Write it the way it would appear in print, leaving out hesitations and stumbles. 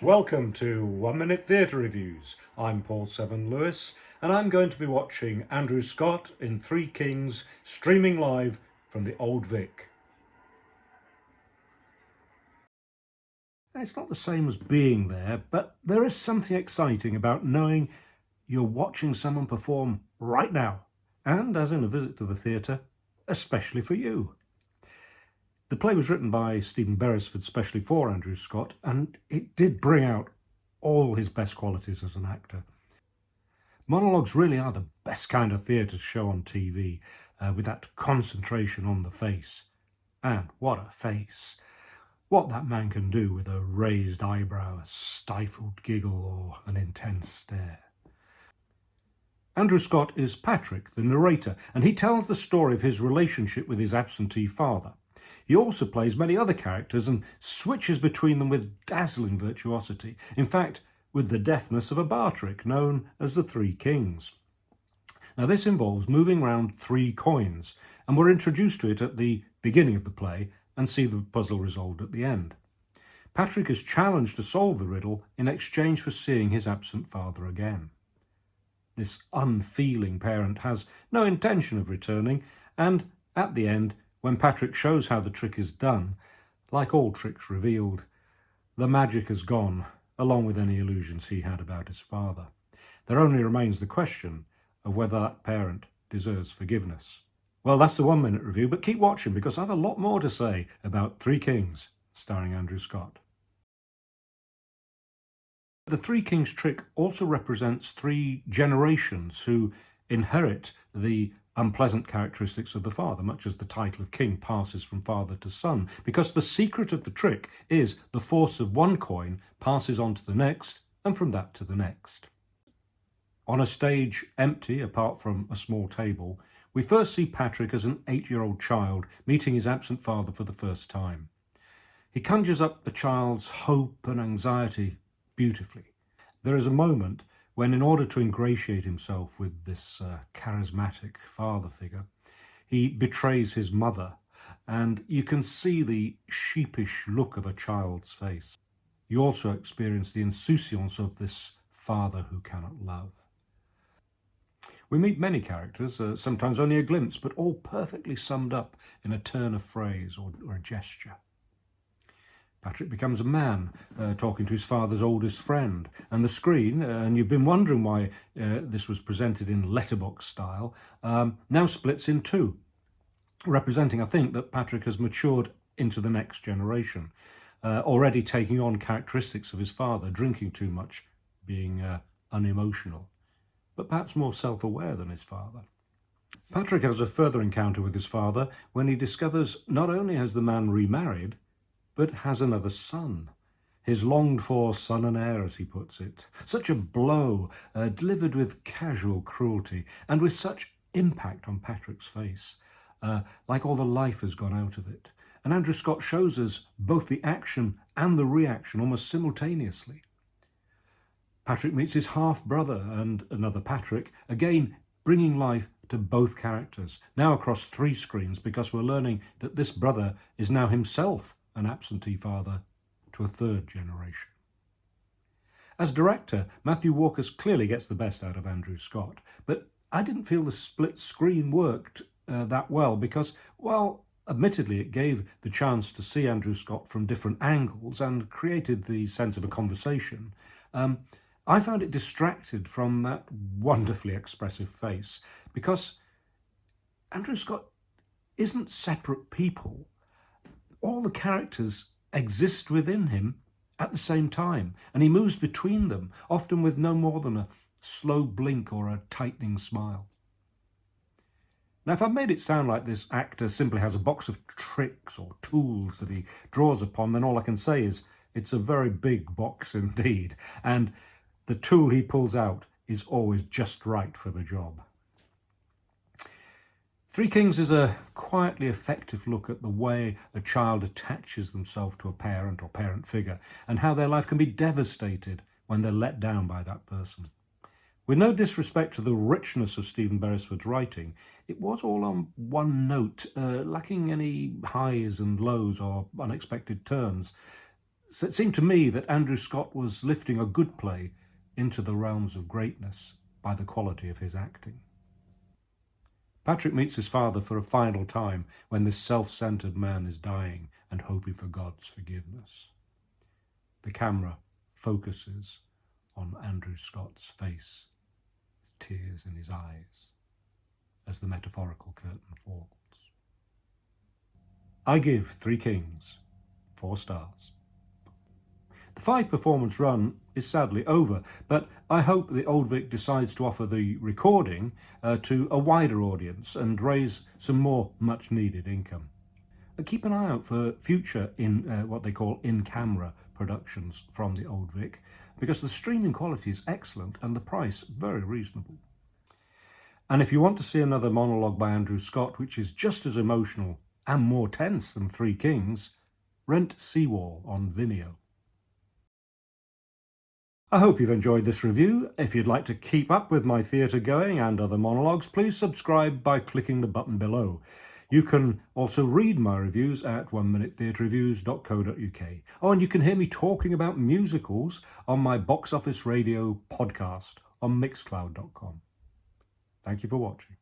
Welcome to 1 Minute Theatre Reviews. I'm Paul Seven Lewis, and I'm going to be watching Andrew Scott in Three Kings, streaming live from the Old Vic. It's not the same as being there, but there is something exciting about knowing you're watching someone perform right now, and as in a visit to the theatre, especially for you. The play was written by Stephen Bereford specially for Andrew Scott, and it did bring out all his best qualities as an actor. Monologues really are the best kind of theatre to show on TV, with that concentration on the face. And what a face! What that man can do with a raised eyebrow, a stifled giggle, or an intense stare. Andrew Scott is Patrick, the narrator, and he tells the story of his relationship with his absentee father. He also plays many other characters and switches between them with dazzling virtuosity. In fact, with the deftness of a bar trick known as the Three Kings. Now this involves moving around 3 coins, and we're introduced to it at the beginning of the play and see the puzzle resolved at the end. Patrick is challenged to solve the riddle in exchange for seeing his absent father again. This unfeeling parent has no intention of returning, and at the end, when Patrick shows how the trick is done, like all tricks revealed, the magic has gone, along with any illusions he had about his father. There only remains the question of whether that parent deserves forgiveness. Well, that's the 1 minute review, but keep watching because I have a lot more to say about Three Kings, starring Andrew Scott. The Three Kings trick also represents 3 generations who inherit the unpleasant characteristics of the father, much as the title of king passes from father to son, because the secret of the trick is the force of one coin passes on to the next, and from that to the next. On a stage empty, apart from a small table, we first see Patrick as an 8-year-old child meeting his absent father for the first time. He conjures up the child's hope and anxiety beautifully. There is a moment when, in order to ingratiate himself with this charismatic father figure, he betrays his mother, and you can see the sheepish look of a child's face. You also experience the insouciance of this father who cannot love. We meet many characters, sometimes only a glimpse, but all perfectly summed up in a turn of phrase or a gesture. Patrick becomes a man, talking to his father's oldest friend, and the screen, and you've been wondering why this was presented in letterbox style, now splits in 2, representing, I think, that Patrick has matured into the next generation, already taking on characteristics of his father, drinking too much, being unemotional, but perhaps more self-aware than his father. Patrick has a further encounter with his father when he discovers not only has the man remarried, but has another son, his longed-for son and heir, as he puts it. Such a blow, delivered with casual cruelty, and with such impact on Patrick's face, like all the life has gone out of it. And Andrew Scott shows us both the action and the reaction almost simultaneously. Patrick meets his half-brother and another Patrick, again bringing life to both characters, now across 3 screens, because we're learning that this brother is now himself an absentee father to a 3rd generation. As director, Matthew Warchus clearly gets the best out of Andrew Scott, but I didn't feel the split screen worked that well because, while admittedly it gave the chance to see Andrew Scott from different angles and created the sense of a conversation, I found it distracted from that wonderfully expressive face because Andrew Scott isn't separate people. All the characters exist within him at the same time, and he moves between them, often with no more than a slow blink or a tightening smile. Now, if I've made it sound like this actor simply has a box of tricks or tools that he draws upon, then all I can say is it's a very big box indeed, and the tool he pulls out is always just right for the job. Three Kings is a quietly effective look at the way a child attaches themselves to a parent or parent figure and how their life can be devastated when they're let down by that person. With no disrespect to the richness of Stephen Beresford's writing, it was all on one note, lacking any highs and lows or unexpected turns. So it seemed to me that Andrew Scott was lifting a good play into the realms of greatness by the quality of his acting. Patrick meets his father for a final time when this self-centered man is dying and hoping for God's forgiveness. The camera focuses on Andrew Scott's face, with tears in his eyes, as the metaphorical curtain falls. I give Three Kings 4 stars. The 5-performance run is sadly over, but I hope the Old Vic decides to offer the recording to a wider audience and raise some more much-needed income. Keep an eye out for future what they call in-camera productions from the Old Vic, because the streaming quality is excellent and the price very reasonable. And if you want to see another monologue by Andrew Scott, which is just as emotional and more tense than Three Kings, rent Seawall on Vimeo. I hope you've enjoyed this review. If you'd like to keep up with my theatre going and other monologues, please subscribe by clicking the button below. You can also read my reviews at oneminutetheatterreviews.co.uk. Oh, and you can hear me talking about musicals on my Box Office Radio podcast on mixcloud.com. Thank you for watching.